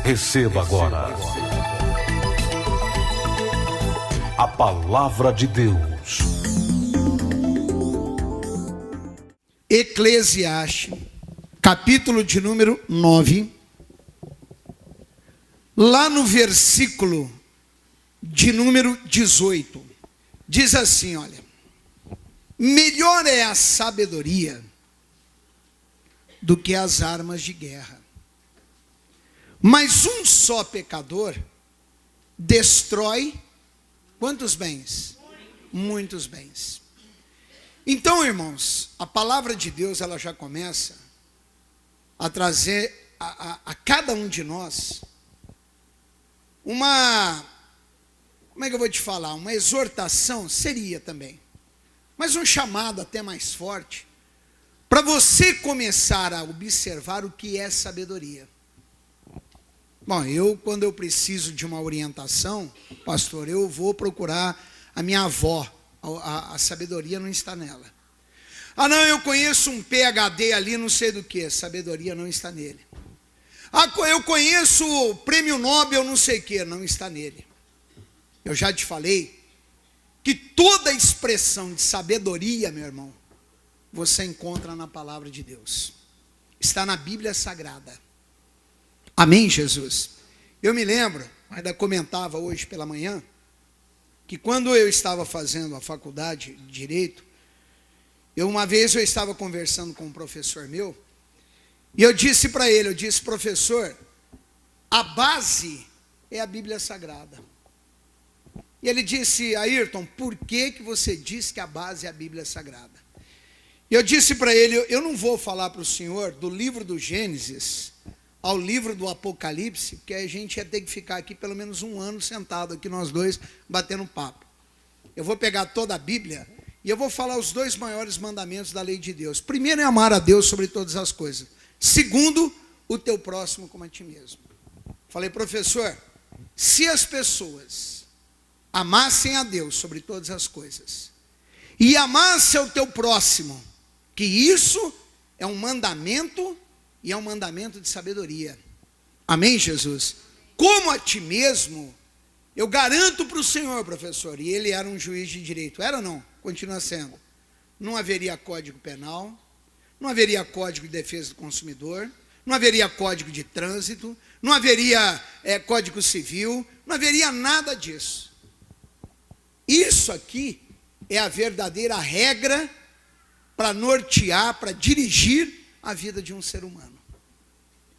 Receba agora a palavra de Deus. Eclesiastes, capítulo de número 9, lá no versículo de número 18, diz assim, olha: melhor é a sabedoria do que as armas de guerra, mas um só pecador destrói quantos bens? Muitos bens. Então, irmãos, a palavra de Deus, ela já começa a trazer a cada um de nós uma, como é que eu vou te falar? Uma exortação, seria também, mas um chamado até mais forte, para você começar a observar o que é sabedoria. Bom, quando eu preciso de uma orientação, pastor, eu vou procurar a minha avó. A sabedoria não está nela. Ah, não, eu conheço um PhD ali, não sei do que, sabedoria não está nele. Ah, eu conheço o prêmio Nobel, não sei o que, não está nele. Eu já te falei que toda expressão de sabedoria, meu irmão, você encontra na palavra de Deus. Está na Bíblia Sagrada. Amém, Jesus? Eu me lembro, ainda comentava hoje pela manhã, que quando eu estava fazendo a faculdade de Direito, uma vez eu estava conversando com um professor meu, e eu disse para ele, professor, a base é a Bíblia Sagrada. E ele disse, Ayrton, por que você diz que a base é a Bíblia Sagrada? E eu disse para ele, eu não vou falar para o senhor do livro do Gênesis ao livro do Apocalipse, porque a gente ia ter que ficar aqui pelo menos um ano sentado aqui nós dois, batendo papo. Eu vou pegar toda a Bíblia e eu vou falar os dois maiores mandamentos da lei de Deus. Primeiro é amar a Deus sobre todas as coisas. Segundo, o teu próximo como a ti mesmo. Falei, professor, se as pessoas amassem a Deus sobre todas as coisas e amassem o teu próximo, que isso é um mandamento, e é um mandamento de sabedoria. Amém, Jesus? Como a ti mesmo, eu garanto para o Senhor, professor, e ele era um juiz de direito, era ou não? Continua sendo. Não haveria código penal, não haveria código de defesa do consumidor, não haveria código de trânsito, não haveria código civil, não haveria nada disso. Isso aqui é a verdadeira regra para nortear, para dirigir a vida de um ser humano.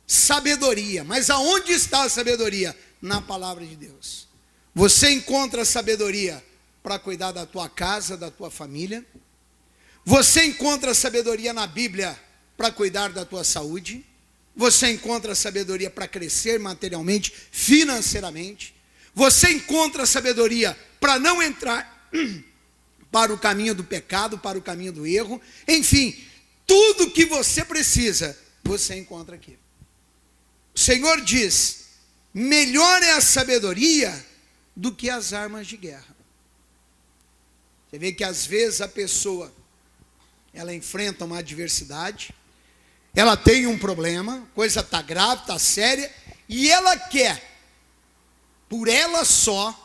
Sabedoria. Mas aonde está a sabedoria? Na palavra de Deus. Você encontra sabedoria para cuidar da tua casa, da tua família. Você encontra sabedoria na Bíblia para cuidar da tua saúde. Você encontra sabedoria para crescer materialmente, financeiramente. Você encontra sabedoria para não entrar para o caminho do pecado, para o caminho do erro. Enfim, tudo que você precisa, você encontra aqui. O Senhor diz, melhor é a sabedoria do que as armas de guerra. Você vê que às vezes a pessoa, ela enfrenta uma adversidade, ela tem um problema, coisa está grave, está séria, e ela quer, por ela só,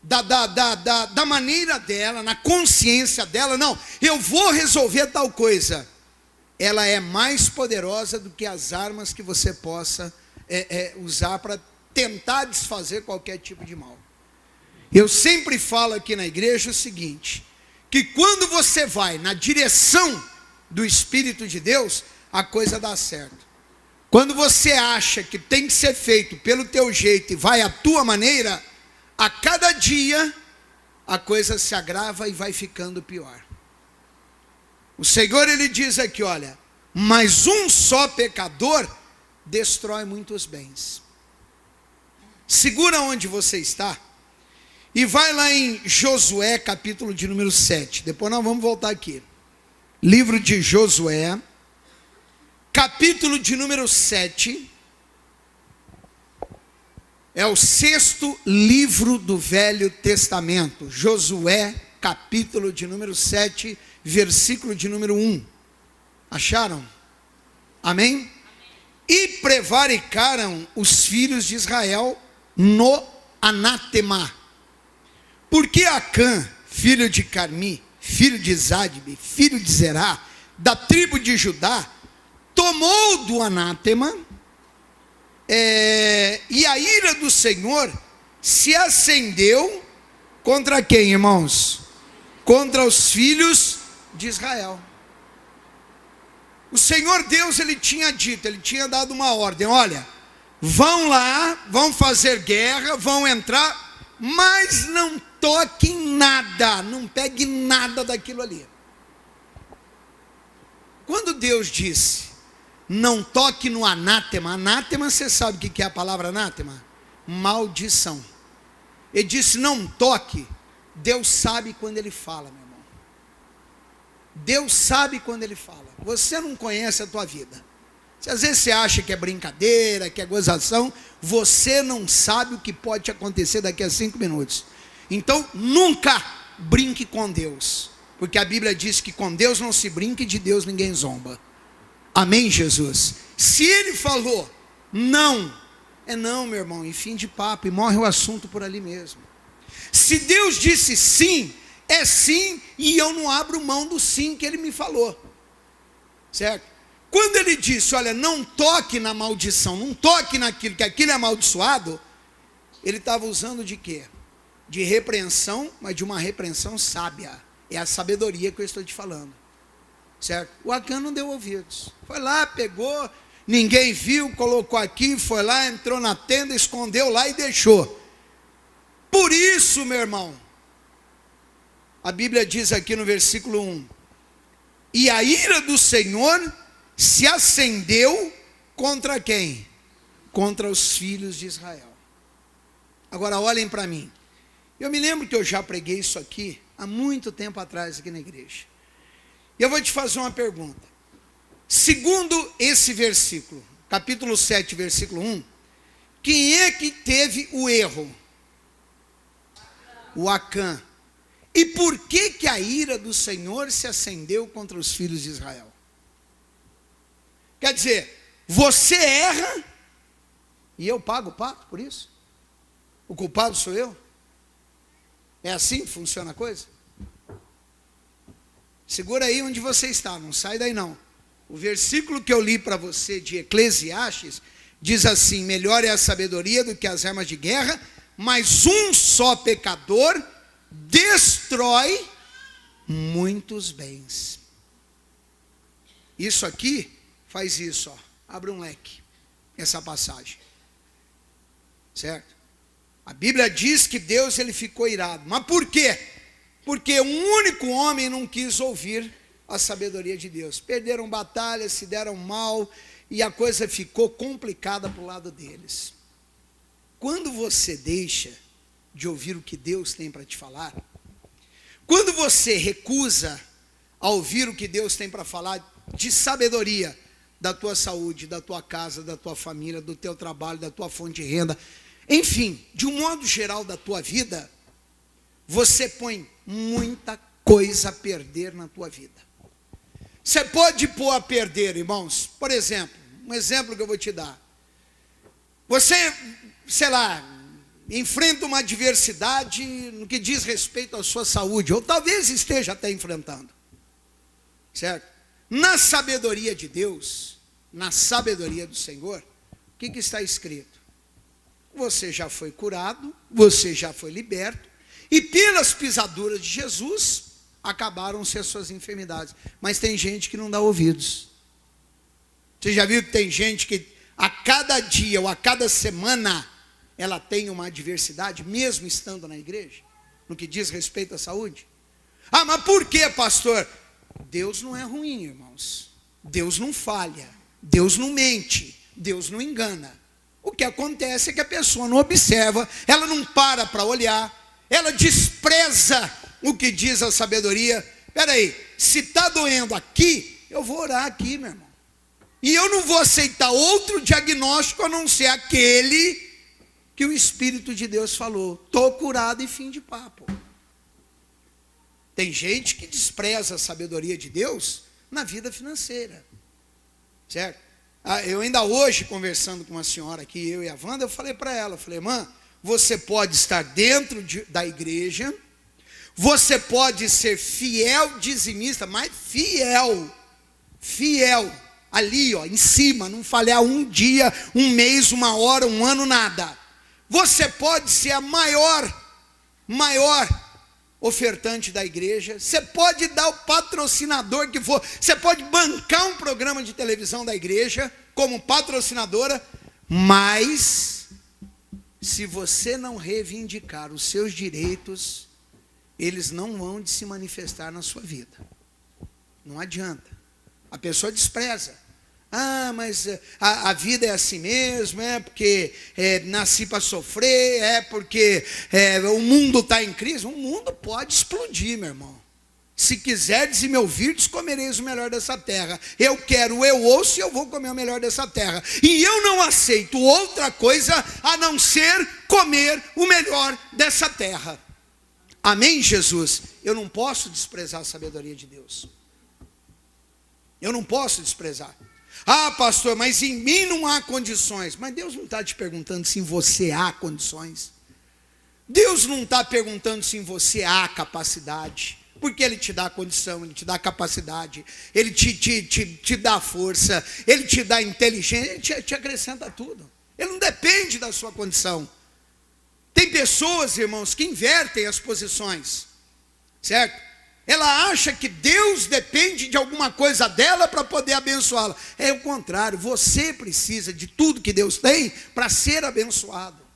da maneira dela, na consciência dela, não, eu vou resolver tal coisa. Ela é mais poderosa do que as armas que você possa usar para tentar desfazer qualquer tipo de mal. Eu sempre falo aqui na igreja o seguinte, que quando você vai na direção do Espírito de Deus, a coisa dá certo. Quando você acha que tem que ser feito pelo teu jeito e vai à tua maneira, a cada dia a coisa se agrava e vai ficando pior. O Senhor, ele diz aqui, olha, mas um só pecador destrói muitos bens. Segura onde você está e vai lá em Josué, capítulo de número 7. Depois nós vamos voltar aqui. Livro de Josué, capítulo de número 7. É o 6º livro do Velho Testamento. Josué, capítulo de número 7, versículo de número 1. Acharam? Amém? E prevaricaram os filhos de Israel no anátema. Porque Acã, filho de Carmi, filho de Zadbe, filho de Zerá, da tribo de Judá, tomou do anátema, e a ira do Senhor se acendeu contra quem, irmãos? Contra os filhos de Israel. O Senhor Deus, ele tinha dito, ele tinha dado uma ordem: olha, vão lá, vão fazer guerra, vão entrar, mas não toquem nada, não pegue nada daquilo ali. Quando Deus disse, não toque no anátema, anátema, você sabe o que é a palavra anátema? Maldição. Ele disse, não toque. Deus sabe quando ele fala, meu irmão. Deus sabe quando ele fala. Você não conhece a tua vida. Se às vezes você acha que é brincadeira, que é gozação, você não sabe o que pode acontecer daqui a 5 minutos. Então, nunca brinque com Deus. Porque a Bíblia diz que com Deus não se brinca e de Deus ninguém zomba. Amém, Jesus? Se ele falou não, é não, meu irmão, e fim de papo, e morre o assunto por ali mesmo. Se Deus disse sim, é sim, e eu não abro mão do sim que ele me falou. Certo? Quando ele disse, olha, não toque na maldição, não toque naquilo, que aquilo é amaldiçoado, ele estava usando de quê? De repreensão, mas de uma repreensão sábia. É a sabedoria que eu estou te falando. Certo? O Acã não deu ouvidos. Foi lá, pegou, ninguém viu, colocou aqui, foi lá, entrou na tenda, escondeu lá e deixou. Por isso, meu irmão, a Bíblia diz aqui no versículo 1, e a ira do Senhor se acendeu contra quem? Contra os filhos de Israel. Agora olhem para mim. Eu me lembro que eu já preguei isso aqui há muito tempo atrás aqui na igreja. E eu vou te fazer uma pergunta. Segundo esse versículo, capítulo 7, versículo 1, quem é que teve o erro? O Acã. E por que que a ira do Senhor se acendeu contra os filhos de Israel? Quer dizer, você erra e eu pago o pato por isso? O culpado sou eu? É assim que funciona a coisa? Segura aí onde você está, não sai daí não. O versículo que eu li para você de Eclesiastes diz assim, melhor é a sabedoria do que as armas de guerra, mas um só pecador destrói muitos bens. Isso aqui faz isso, ó. Abre um leque, essa passagem. Certo? A Bíblia diz que Deus ele ficou irado. Mas por quê? Porque um único homem não quis ouvir a sabedoria de Deus. Perderam batalhas, se deram mal e a coisa ficou complicada para o lado deles. Quando você deixa de ouvir o que Deus tem para te falar, quando você recusa a ouvir o que Deus tem para falar de sabedoria da tua saúde, da tua casa, da tua família, do teu trabalho, da tua fonte de renda, enfim, de um modo geral da tua vida, você põe muita coisa a perder na tua vida. Você pode pôr a perder, irmãos. Por exemplo, um exemplo que eu vou te dar. Você, sei lá, enfrenta uma adversidade no que diz respeito à sua saúde, ou talvez esteja até enfrentando. Certo? Na sabedoria de Deus, na sabedoria do Senhor, o que está escrito? Você já foi curado, você já foi liberto, e pelas pisaduras de Jesus, acabaram-se as suas enfermidades. Mas tem gente que não dá ouvidos. Você já viu que tem gente que a cada dia ou a cada semana, ela tem uma adversidade, mesmo estando na igreja, no que diz respeito à saúde? Ah, mas por que, pastor? Deus não é ruim, irmãos. Deus não falha, Deus não mente, Deus não engana. O que acontece é que a pessoa não observa, ela não para olhar, ela despreza o que diz a sabedoria. Espera aí, se está doendo aqui, eu vou orar aqui, meu irmão. E eu não vou aceitar outro diagnóstico a não ser aquele que o Espírito de Deus falou. Estou curado e fim de papo. Tem gente que despreza a sabedoria de Deus na vida financeira. Certo? Eu ainda hoje, conversando com uma senhora aqui, eu e a Wanda, eu falei para ela, irmã, você pode estar dentro da igreja, você pode ser fiel dizimista, mas fiel, ali ó, em cima, não falhar um dia, um mês, uma hora, um ano, nada. Você pode ser a maior ofertante da igreja, você pode dar o patrocinador que for, você pode bancar um programa de televisão da igreja como patrocinadora, mas se você não reivindicar os seus direitos, eles não vão se manifestar na sua vida. Não adianta. A pessoa despreza. Ah, mas a vida é assim mesmo, porque nasci para sofrer, porque o mundo está em crise. O mundo pode explodir, meu irmão. Se quiserdes e me ouvirdes, comereis o melhor dessa terra. Eu quero, eu ouço e eu vou comer o melhor dessa terra. E eu não aceito outra coisa a não ser comer o melhor dessa terra. Amém, Jesus? Eu não posso desprezar a sabedoria de Deus. Eu não posso desprezar. Ah, pastor, mas em mim não há condições. Mas Deus não está te perguntando se em você há condições. Deus não está perguntando se em você há capacidade. Porque Ele te dá a condição, Ele te dá a capacidade, Ele te dá a força, Ele te dá a inteligência, Ele te acrescenta tudo. Ele não depende da sua condição. Tem pessoas, irmãos, que invertem as posições, certo? Ela acha que Deus depende de alguma coisa dela para poder abençoá-la. É o contrário, você precisa de tudo que Deus tem para ser abençoado.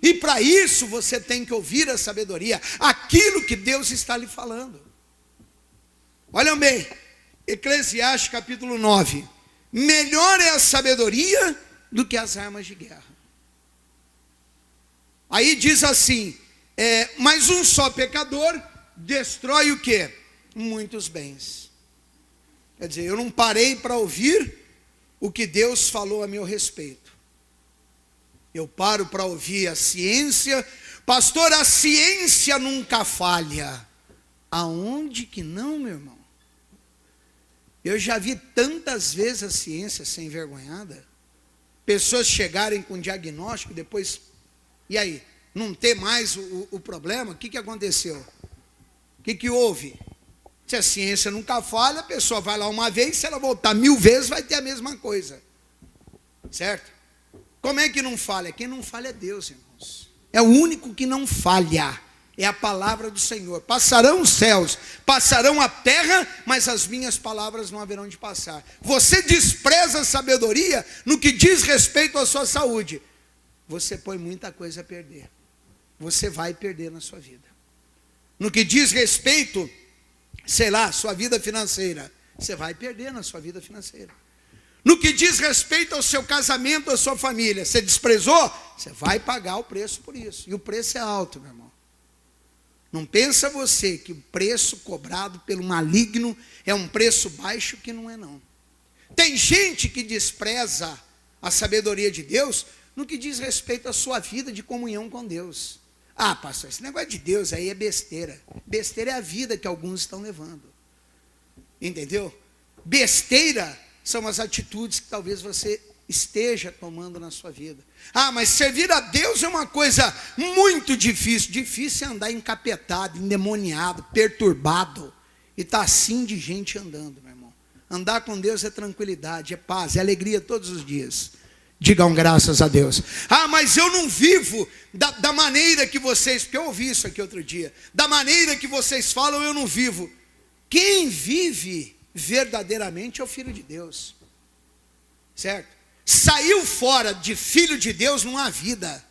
E para isso você tem que ouvir a sabedoria, aquilo que Deus está lhe falando. Olhem bem, Eclesiastes capítulo 9. Melhor é a sabedoria do que as armas de guerra. Aí diz assim, mas um só pecador destrói o quê? Muitos bens. Quer dizer, eu não parei para ouvir o que Deus falou a meu respeito. Eu paro para ouvir a ciência. Pastor, a ciência nunca falha. Aonde que não, meu irmão? Eu já vi tantas vezes a ciência ser envergonhada. Pessoas chegarem com diagnóstico e depois, e aí? Não ter mais o problema? O que aconteceu? O que houve? Se a ciência nunca falha, a pessoa vai lá uma vez, se ela voltar 1000 vezes, vai ter a mesma coisa. Certo? Como é que não falha? Quem não falha é Deus, irmãos. É o único que não falha. É a palavra do Senhor. Passarão os céus, passarão a terra, mas as minhas palavras não haverão de passar. Você despreza a sabedoria no que diz respeito à sua saúde. Você põe muita coisa a perder. Você vai perder na sua vida. No que diz respeito, sei lá, sua vida financeira, você vai perder na sua vida financeira. No que diz respeito ao seu casamento, à sua família, você desprezou, você vai pagar o preço por isso. E o preço é alto, meu irmão. Não pensa você que o preço cobrado pelo maligno é um preço baixo, que não é não. Tem gente que despreza a sabedoria de Deus no que diz respeito à sua vida de comunhão com Deus. Ah, pastor, esse negócio de Deus aí é besteira. Besteira é a vida que alguns estão levando. Entendeu? Besteira são as atitudes que talvez você esteja tomando na sua vida. Ah, mas servir a Deus é uma coisa muito difícil. Difícil é andar encapetado, endemoniado, perturbado. E está assim de gente andando, meu irmão. Andar com Deus é tranquilidade, é paz, é alegria todos os dias. Digam graças a Deus. Ah, mas eu não vivo da maneira que vocês... Porque eu ouvi isso aqui outro dia. Da maneira que vocês falam, eu não vivo. Quem vive verdadeiramente é o Filho de Deus. Certo? Saiu fora de Filho de Deus, não há vida.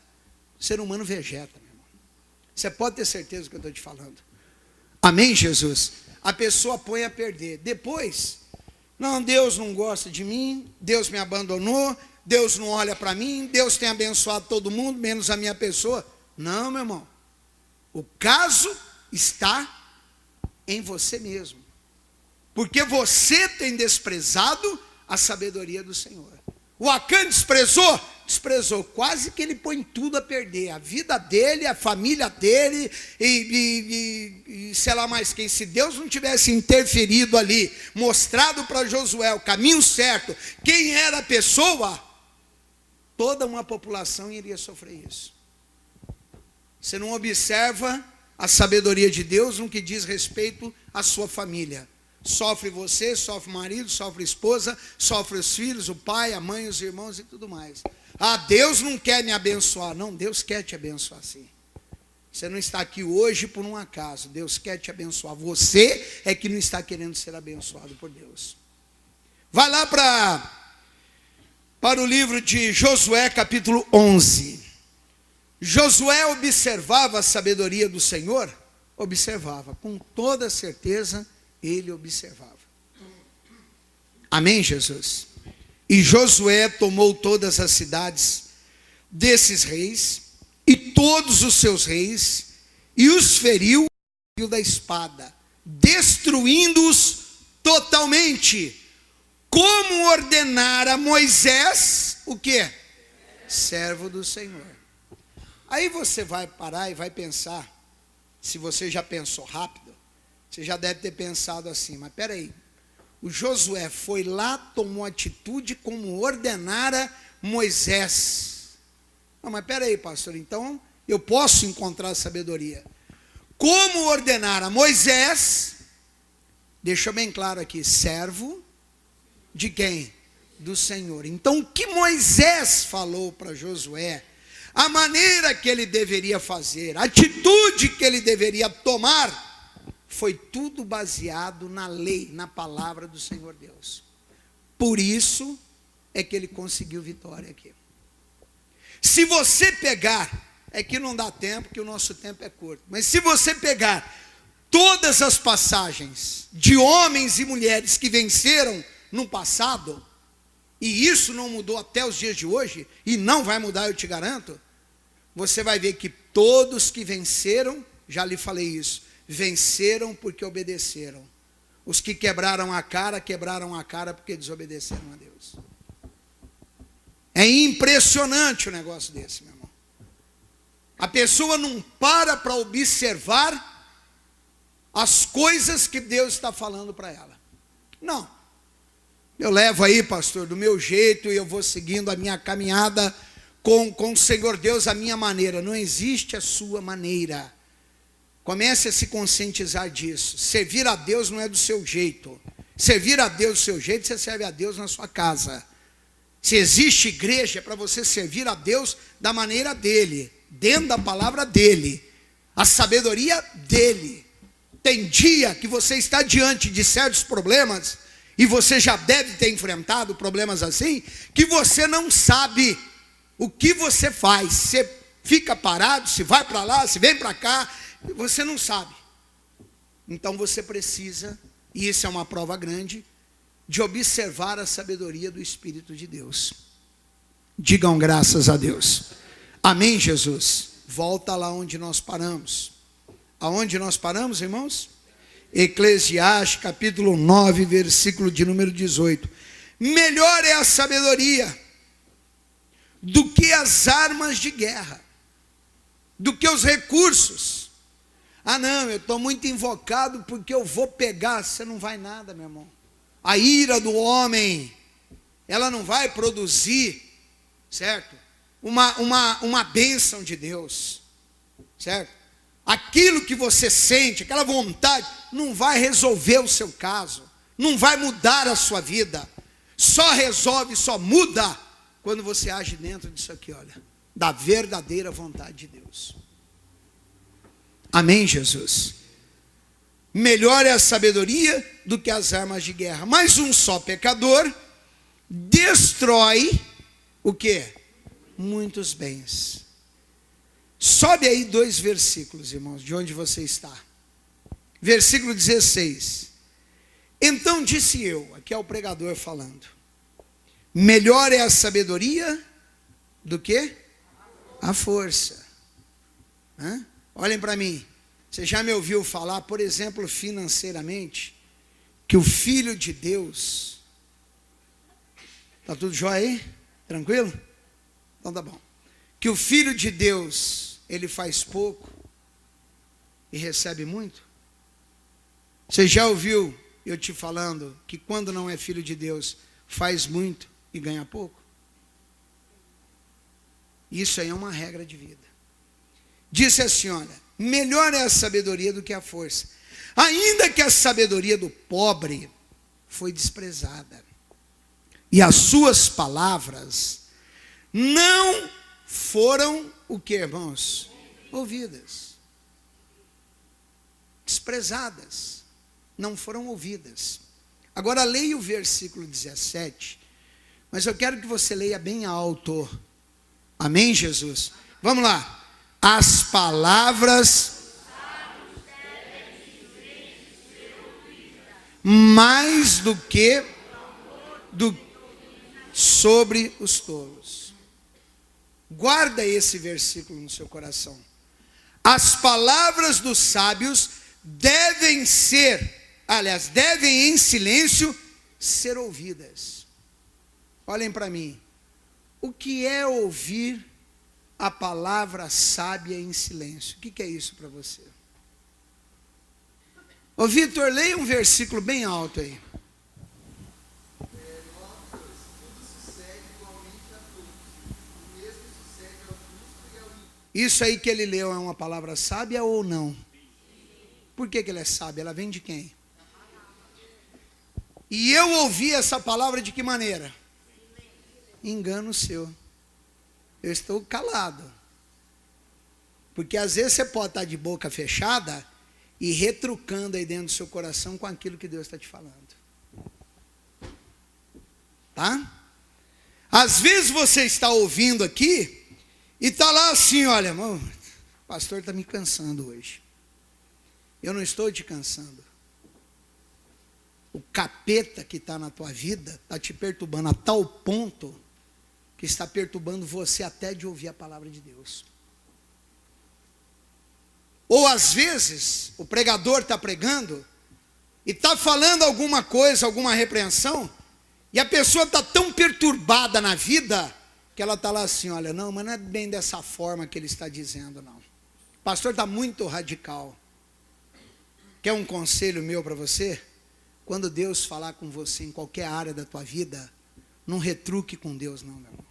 O ser humano vegeta, meu irmão. Você pode ter certeza do que eu estou te falando. Amém, Jesus? A pessoa põe a perder. Depois, não, Deus não gosta de mim, Deus me abandonou, Deus não olha para mim, Deus tem abençoado todo mundo, menos a minha pessoa. Não, meu irmão. O caso está em você mesmo. Porque você tem desprezado a sabedoria do Senhor. O Acã desprezou, desprezou. Quase que ele põe tudo a perder. A vida dele, a família dele e sei lá mais quem. Se Deus não tivesse interferido ali, mostrado para Josué o caminho certo, quem era a pessoa, toda uma população iria sofrer isso. Você não observa a sabedoria de Deus no que diz respeito à sua família. Sofre você, sofre o marido, sofre a esposa, sofre os filhos, o pai, a mãe, os irmãos e tudo mais. Ah, Deus não quer me abençoar. Não, Deus quer te abençoar sim. Você não está aqui hoje por um acaso. Deus quer te abençoar. Você é que não está querendo ser abençoado por Deus. Vai lá para o livro de Josué, capítulo 11. Josué observava a sabedoria do Senhor? Observava, com toda certeza ele observava. Amém, Jesus? E Josué tomou todas as cidades desses reis, e todos os seus reis, e os feriu da espada, destruindo-os totalmente, como ordenara Moisés, o quê? Servo do Senhor. Aí você vai parar e vai pensar, se você já pensou rápido, você já deve ter pensado assim, mas peraí, o Josué foi lá, tomou atitude como ordenara Moisés. Não, mas peraí, pastor, então eu posso encontrar sabedoria. Como ordenara Moisés, deixa bem claro aqui, servo de quem? Do Senhor. Então o que Moisés falou para Josué, a maneira que ele deveria fazer, a atitude que ele deveria tomar, foi tudo baseado na lei, na palavra do Senhor Deus. Por isso é que ele conseguiu vitória aqui. Se você pegar, é que não dá tempo, que o nosso tempo é curto, mas se você pegar todas as passagens de homens e mulheres que venceram no passado, e isso não mudou até os dias de hoje, e não vai mudar, eu te garanto, você vai ver que todos que venceram, já lhe falei isso, venceram porque obedeceram. Os que quebraram a cara porque desobedeceram a Deus. É impressionante o negócio desse, meu irmão. A pessoa não para observar as coisas que Deus está falando para ela. Não. Eu levo aí, pastor, do meu jeito, e eu vou seguindo a minha caminhada com o Senhor Deus, a minha maneira. Não existe a sua maneira. Comece a se conscientizar disso. Servir a Deus não é do seu jeito. Servir a Deus do seu jeito, você serve a Deus na sua casa. Se existe igreja, é para você servir a Deus da maneira dele, dentro da palavra dele, a sabedoria dele. Tem dia que você está diante de certos problemas, e você já deve ter enfrentado problemas assim, que você não sabe o que você faz. Você fica parado, se vai para lá, se vem para cá, você não sabe. Então você precisa, e isso é uma prova grande, de observar a sabedoria do Espírito de Deus. Digam graças a Deus. Amém, Jesus? Volta lá onde nós paramos. Aonde nós paramos, irmãos? Eclesiastes, capítulo 9, versículo de número 18. Melhor é a sabedoria do que as armas de guerra, do que os recursos. Ah não, eu estou muito invocado porque eu vou pegar. Você não vai nada, meu irmão. A ira do homem, ela não vai produzir, certo? Uma bênção de Deus, certo? Aquilo que você sente, aquela vontade, não vai resolver o seu caso, não vai mudar a sua vida. Só resolve, só muda quando você age dentro disso aqui, olha, da verdadeira vontade de Deus. Amém, Jesus? Melhor é a sabedoria do que as armas de guerra. Mas um só pecador destrói o quê? Muitos bens. Sobe aí 2 versículos, irmãos, de onde você está. Versículo 16. Então disse eu, aqui é o pregador falando, melhor é a sabedoria do que a força. Hã? Olhem para mim. Você já me ouviu falar, por exemplo, financeiramente, que o Filho de Deus, está tudo jóia aí? Tranquilo? Então tá bom. Que o Filho de Deus, ele faz pouco e recebe muito? Você já ouviu eu te falando que quando não é filho de Deus, faz muito e ganha pouco? Isso aí é uma regra de vida. Disse assim, olha, melhor é a sabedoria do que a força. Ainda que a sabedoria do pobre foi desprezada. E as suas palavras não foram o que, irmãos? Ouvidas. Desprezadas. Não foram ouvidas. Agora leia o versículo 17. Mas eu quero que você leia bem alto. Amém, Jesus? Vamos lá. As palavras mais do que sobre os tolos. Guarda esse versículo no seu coração. As palavras dos sábios devem em silêncio ser ouvidas. Olhem para mim. O que é ouvir a palavra sábia em silêncio? O que é isso para você? Ô Vitor, leia um versículo bem alto aí. Isso aí que ele leu é uma palavra sábia ou não? Por que ela é sábia? Ela vem de quem? E eu ouvi essa palavra de que maneira? Engano seu. Eu estou calado. Porque às vezes você pode estar de boca fechada e retrucando aí dentro do seu coração com aquilo que Deus está te falando. Tá? Às vezes você está ouvindo aqui e está lá assim, olha, irmão, o pastor está me cansando hoje. Eu não estou te cansando. O capeta que está na tua vida está te perturbando a tal ponto que está perturbando você até de ouvir a palavra de Deus. Ou às vezes o pregador está pregando e está falando alguma coisa, alguma repreensão, e a pessoa está tão perturbada na vida que ela está lá assim, olha, não, mas não é bem dessa forma que ele está dizendo, não. O pastor está muito radical. Quer um conselho meu para você? Quando Deus falar com você em qualquer área da tua vida, não retruque com Deus não, meu irmão.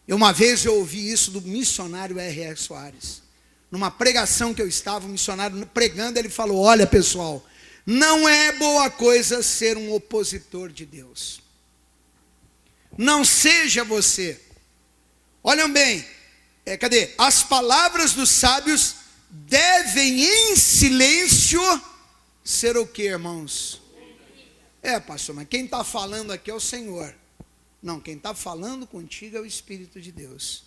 Uma vez eu ouvi isso do missionário R.R. Soares. Numa pregação que eu estava, o missionário pregando, ele falou, olha pessoal, não é boa coisa ser um opositor de Deus. Não seja você. Olham bem, cadê? As palavras dos sábios devem em silêncio ser o que, irmãos? Pastor, mas quem está falando aqui é o Senhor. Não, quem está falando contigo é o Espírito de Deus.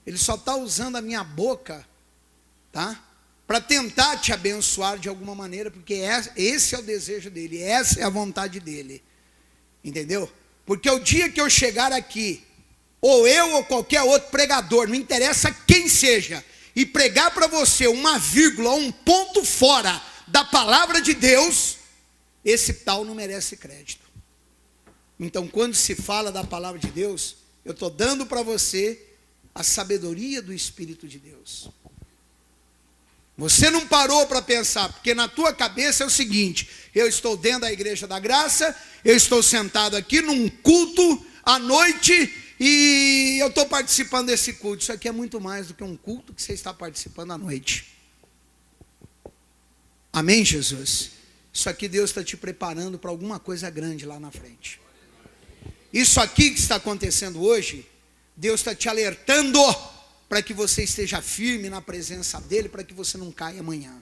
Ele só está usando a minha boca, tá? Para tentar te abençoar de alguma maneira, porque esse é o desejo dele, essa é a vontade dele. Entendeu? Porque o dia que eu chegar aqui, ou eu ou qualquer outro pregador, não interessa quem seja, e pregar para você uma vírgula, um ponto fora da palavra de Deus, esse tal não merece crédito. Então, quando se fala da palavra de Deus, eu estou dando para você a sabedoria do Espírito de Deus. Você não parou para pensar, porque na tua cabeça é o seguinte, eu estou dentro da igreja da graça, eu estou sentado aqui num culto à noite e eu estou participando desse culto. Isso aqui é muito mais do que um culto que você está participando à noite. Amém, Jesus? Isso aqui Deus está te preparando para alguma coisa grande lá na frente. Isso aqui que está acontecendo hoje, Deus está te alertando para que você esteja firme na presença dEle, para que você não caia amanhã.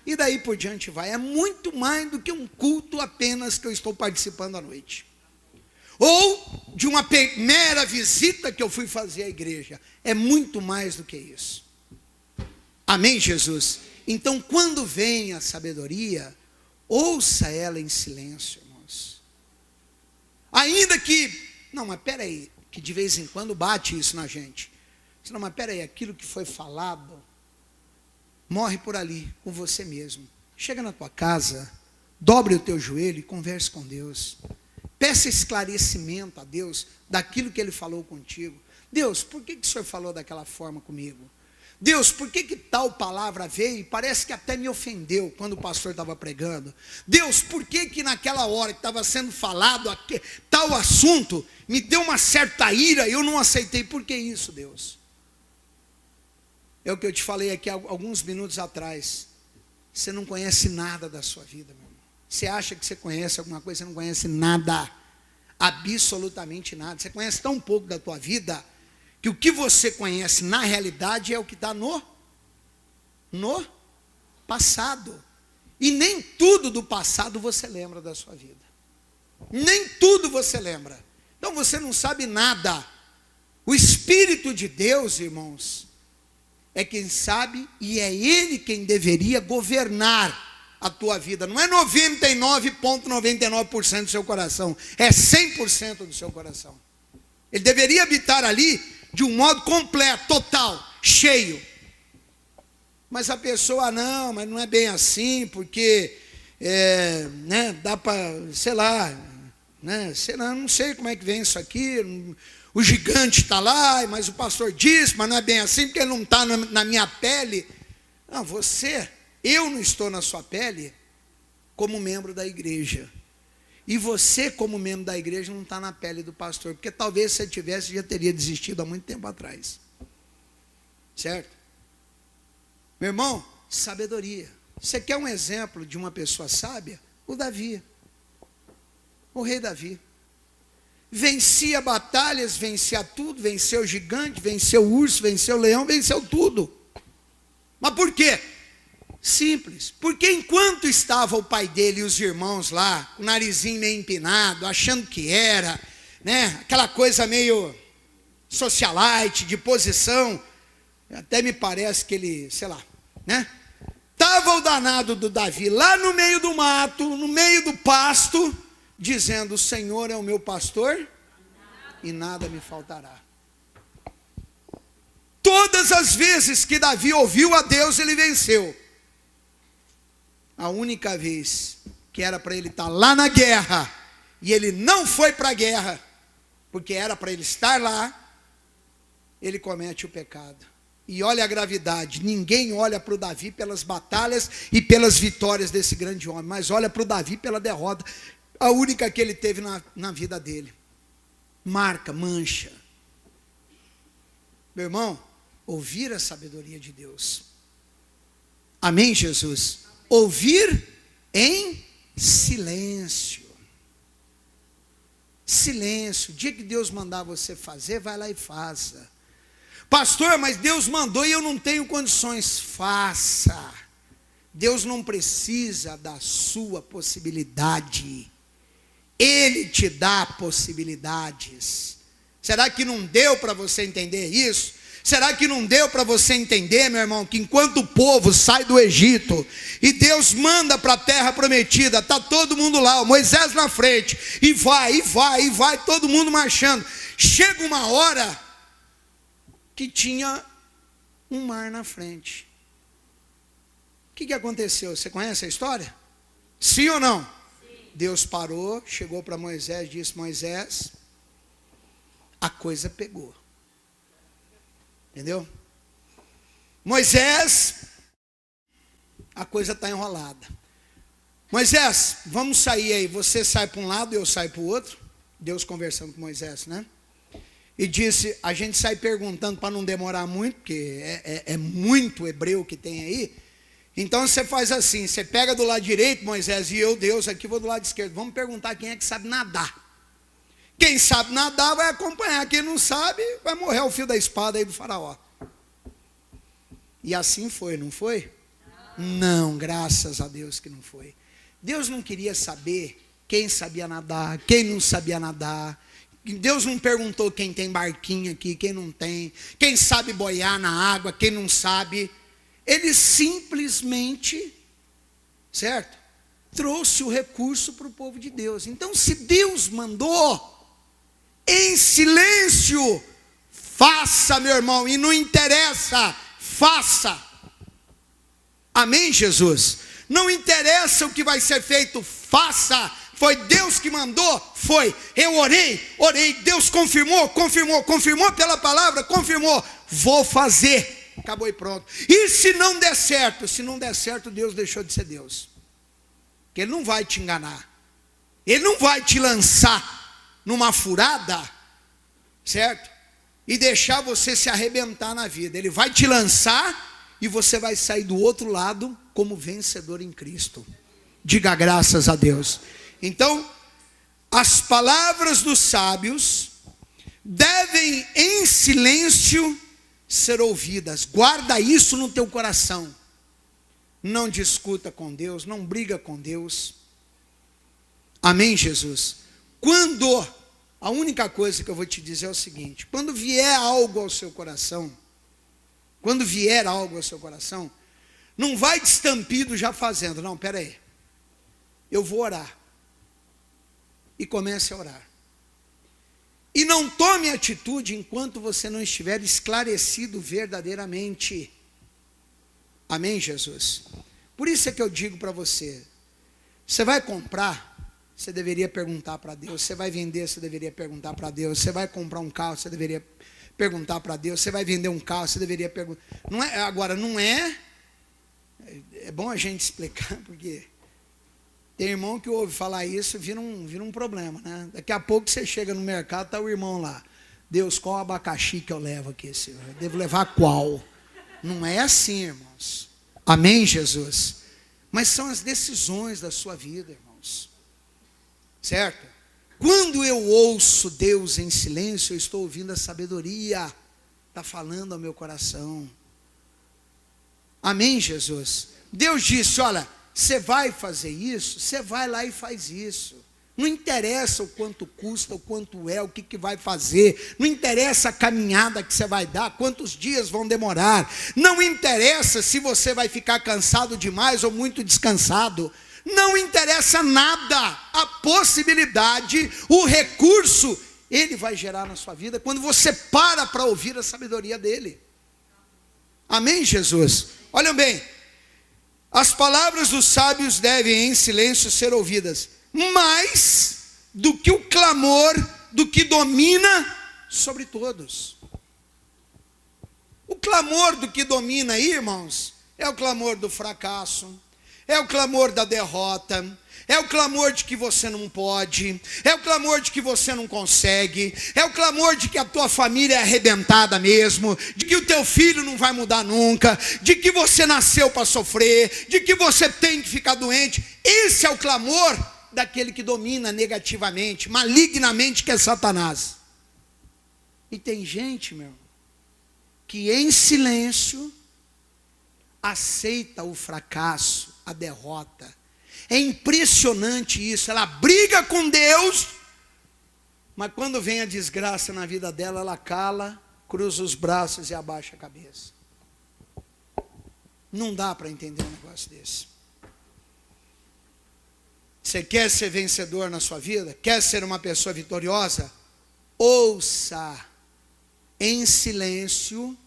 E daí por diante vai. É muito mais do que um culto apenas que eu estou participando à noite. Ou de uma mera visita que eu fui fazer à igreja. É muito mais do que isso. Amém, Jesus? Então, quando vem a sabedoria, ouça ela em silêncio, irmãos. Ainda que, não, mas peraí, que de vez em quando bate isso na gente. Não, mas peraí, aquilo que foi falado, morre por ali, com você mesmo. Chega na tua casa, dobre o teu joelho e converse com Deus. Peça esclarecimento a Deus daquilo que Ele falou contigo. Deus, por que o Senhor falou daquela forma comigo? Deus, por que tal palavra veio e parece que até me ofendeu quando o pastor estava pregando? Deus, por que naquela hora que estava sendo falado tal assunto, me deu uma certa ira e eu não aceitei? Por que isso, Deus? É o que eu te falei aqui alguns minutos atrás. Você não conhece nada da sua vida, meu irmão. Você acha que você conhece alguma coisa, você não conhece nada. Absolutamente nada. Você conhece tão pouco da tua vida que o que você conhece na realidade é o que está no passado. E nem tudo do passado você lembra da sua vida. Nem tudo você lembra. Então você não sabe nada. O Espírito de Deus, irmãos, é quem sabe e é Ele quem deveria governar a tua vida. Não é 99,99% do seu coração. É 100% do seu coração. Ele deveria habitar ali de um modo completo, total, cheio. Mas a pessoa, não, mas não é bem assim, porque dá para, sei lá, não sei como é que vem isso aqui, o gigante está lá, mas o pastor disse, mas não é bem assim, porque ele não está na minha pele. Não, eu não estou na sua pele como membro da igreja. E você, como membro da igreja, não está na pele do pastor. Porque talvez se você tivesse, já teria desistido há muito tempo atrás. Certo? Meu irmão, sabedoria. Você quer um exemplo de uma pessoa sábia? O Davi. O rei Davi. Vencia batalhas, vencia tudo, venceu o gigante, venceu o urso, venceu o leão, venceu tudo. Mas por quê? Simples, porque enquanto estava o pai dele e os irmãos lá, com o narizinho meio empinado, achando que era, aquela coisa meio socialite, de posição, até me parece que ele, sei lá, estava o danado do Davi lá no meio do mato, no meio do pasto, dizendo, o Senhor é o meu pastor e nada me faltará. Todas as vezes que Davi ouviu a Deus, ele venceu. A única vez que era para ele estar lá na guerra, e ele não foi para a guerra, porque era para ele estar lá, ele comete o pecado. E olha a gravidade, ninguém olha para o Davi pelas batalhas e pelas vitórias desse grande homem, mas olha para o Davi pela derrota, a única que ele teve na vida dele. Marca, mancha. Meu irmão, ouvir a sabedoria de Deus. Amém, Jesus? Ouvir em silêncio. Silêncio. O dia que Deus mandar você fazer, vai lá e faça. Pastor, mas Deus mandou e eu não tenho condições. Faça. Deus não precisa da sua possibilidade. Ele te dá possibilidades. Será que não deu para você entender isso? Será que não deu para você entender, meu irmão, que enquanto o povo sai do Egito e Deus manda para a terra prometida, está todo mundo lá, o Moisés na frente, e vai, todo mundo marchando. Chega uma hora que tinha um mar na frente. O que aconteceu? Você conhece a história? Sim ou não? Sim. Deus parou, chegou para Moisés e disse, Moisés, a coisa pegou. Entendeu? Moisés, a coisa está enrolada. Moisés, vamos sair aí. Você sai para um lado, eu saio para o outro. Deus conversando com Moisés, E disse, a gente sai perguntando para não demorar muito, porque é muito hebreu que tem aí. Então você faz assim, você pega do lado direito, Moisés, e eu, Deus, aqui vou do lado esquerdo. Vamos perguntar quem é que sabe nadar. Quem sabe nadar vai acompanhar, quem não sabe vai morrer ao fio da espada aí do faraó. E assim foi, não foi? Não, graças a Deus que não foi. Deus não queria saber quem sabia nadar, quem não sabia nadar. Deus não perguntou quem tem barquinho aqui, quem não tem, quem sabe boiar na água, quem não sabe. Ele simplesmente, certo? Trouxe o recurso para o povo de Deus. Então, se Deus mandou, em silêncio, faça, meu irmão, e não interessa, faça. Amém, Jesus? Não interessa o que vai ser feito, faça. Foi Deus que mandou? Foi. Eu orei, Deus confirmou pela palavra, confirmou. Vou fazer. Acabou e pronto. E se não der certo? Se não der certo, Deus deixou de ser Deus. Porque Ele não vai te enganar. Ele não vai te lançar numa furada, certo? E deixar você se arrebentar na vida. Ele vai te lançar e você vai sair do outro lado como vencedor em Cristo. Diga graças a Deus. Então, as palavras dos sábios devem em silêncio ser ouvidas. Guarda isso no teu coração. Não discuta com Deus, não briga com Deus. Amém, Jesus? A única coisa que eu vou te dizer é o seguinte: quando vier algo ao seu coração, não vai destampido já fazendo. Não, espera aí. Eu vou orar. E comece a orar. E não tome atitude enquanto você não estiver esclarecido verdadeiramente. Amém, Jesus? Por isso é que eu digo para você: você vai comprar, você deveria perguntar para Deus. Você vai vender, você deveria perguntar para Deus. Você vai comprar um carro, você deveria perguntar para Deus. Você vai vender um carro, você deveria perguntar. Agora, não é... É bom a gente explicar, porque tem irmão que ouve falar isso, vira um problema, né? Daqui a pouco você chega no mercado, está o irmão lá. Deus, qual abacaxi que eu levo aqui, Senhor? Eu devo levar qual? Não é assim, irmãos. Amém, Jesus? Mas são as decisões da sua vida, irmãos. Certo? Quando eu ouço Deus em silêncio, eu estou ouvindo a sabedoria. Está falando ao meu coração. Amém, Jesus? Deus disse: olha, você vai fazer isso, você vai lá e faz isso. Não interessa o quanto custa, o quanto é, o que vai fazer. Não interessa a caminhada que você vai dar, quantos dias vão demorar. Não interessa se você vai ficar cansado demais ou muito descansado. Não interessa nada. A possibilidade, o recurso, Ele vai gerar na sua vida quando você para ouvir a sabedoria dEle. Amém, Jesus? Olhem bem, as palavras dos sábios devem em silêncio ser ouvidas, mais do que o clamor do que domina sobre todos. O clamor do que domina aí, irmãos, é o clamor do fracasso, é o clamor da derrota, é o clamor de que você não pode, é o clamor de que você não consegue, é o clamor de que a tua família é arrebentada mesmo, de que o teu filho não vai mudar nunca, de que você nasceu para sofrer, de que você tem que ficar doente. Esse é o clamor daquele que domina negativamente, malignamente, que é Satanás. E tem gente, meu, que em silêncio aceita o fracasso, a derrota. É impressionante isso. Ela briga com Deus, mas quando vem a desgraça na vida dela, ela cala, cruza os braços e abaixa a cabeça. Não dá para entender um negócio desse. Você quer ser vencedor na sua vida? Quer ser uma pessoa vitoriosa? Ouça em silêncio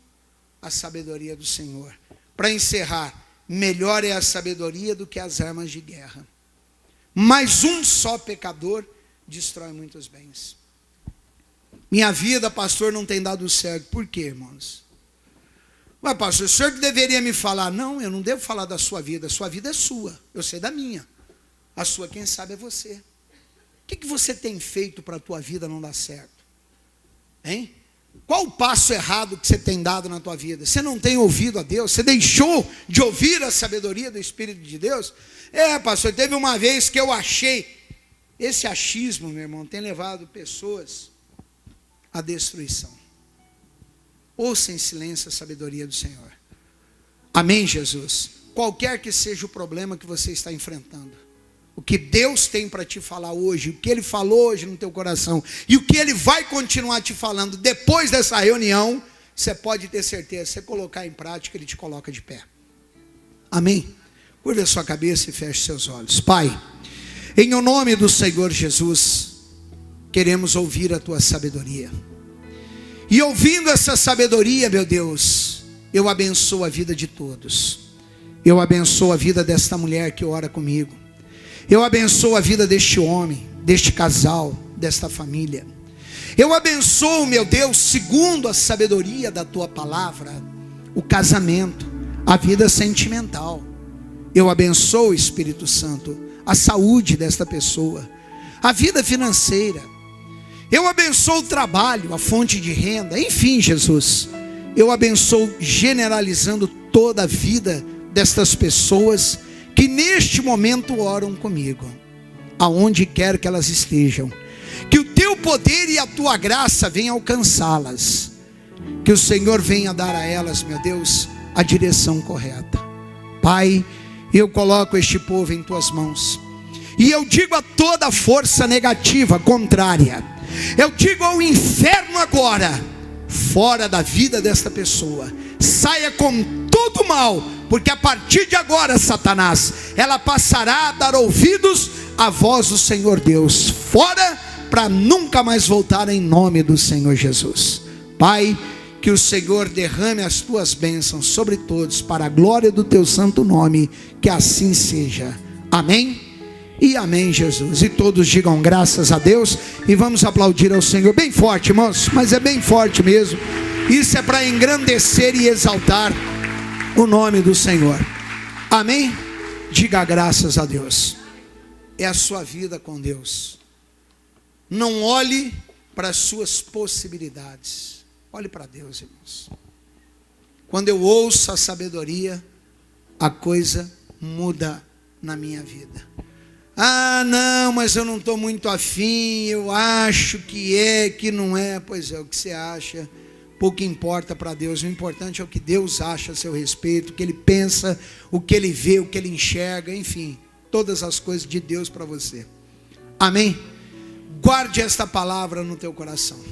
a sabedoria do Senhor. Para encerrar, melhor é a sabedoria do que as armas de guerra. Mas um só pecador destrói muitos bens. Minha vida, pastor, não tem dado certo. Por quê, irmãos? Mas, pastor, o senhor que deveria me falar. Não, eu não devo falar da sua vida. A sua vida é sua. Eu sei da minha. A sua, quem sabe, é você. O que você tem feito para a tua vida não dar certo? Hein? Qual o passo errado que você tem dado na tua vida? Você não tem ouvido a Deus? Você deixou de ouvir a sabedoria do Espírito de Deus? Pastor, teve uma vez que eu achei. Esse achismo, meu irmão, tem levado pessoas à destruição. Ouça em silêncio a sabedoria do Senhor. Amém, Jesus? Qualquer que seja o problema que você está enfrentando, o que Deus tem para te falar hoje, o que Ele falou hoje no teu coração, e o que Ele vai continuar te falando depois dessa reunião, você pode ter certeza, se você colocar em prática, Ele te coloca de pé. Amém? Curva a sua cabeça e feche seus olhos. Pai, em o nome do Senhor Jesus, queremos ouvir a tua sabedoria. E ouvindo essa sabedoria, meu Deus, eu abençoo a vida de todos. Eu abençoo a vida desta mulher que ora comigo. Eu abençoo a vida deste homem, deste casal, desta família. Eu abençoo, meu Deus, segundo a sabedoria da tua palavra, o casamento, a vida sentimental. Eu abençoo, Espírito Santo, a saúde desta pessoa, a vida financeira. Eu abençoo o trabalho, a fonte de renda, enfim, Jesus. Eu abençoo generalizando toda a vida destas pessoas que neste momento oram comigo, aonde quer que elas estejam. Que o teu poder e a tua graça venham alcançá-las. Que o Senhor venha dar a elas, meu Deus, a direção correta. Pai, eu coloco este povo em tuas mãos. E eu digo a toda força negativa, contrária. Eu digo ao inferno agora, fora da vida desta pessoa. Saia com todo mal, porque a partir de agora, Satanás, ela passará a dar ouvidos à voz do Senhor Deus. Fora, para nunca mais voltar, em nome do Senhor Jesus. Pai, que o Senhor derrame as tuas bênçãos sobre todos, para a glória do teu santo nome, que assim seja. Amém e amém, Jesus. E todos digam graças a Deus, e vamos aplaudir ao Senhor bem forte, irmãos, mas é bem forte mesmo. Isso é para engrandecer e exaltar o nome do Senhor. Amém? Diga graças a Deus. É a sua vida com Deus. Não olhe para as suas possibilidades. Olhe para Deus, irmãos. Quando eu ouço a sabedoria, a coisa muda na minha vida. Ah, não, mas eu não estou muito afim, eu acho que é, que não é. Pois é, o que você acha, pouco importa para Deus. O importante é o que Deus acha a seu respeito, o que Ele pensa, o que Ele vê, o que Ele enxerga, enfim, todas as coisas de Deus para você. Amém? Guarde esta palavra no teu coração.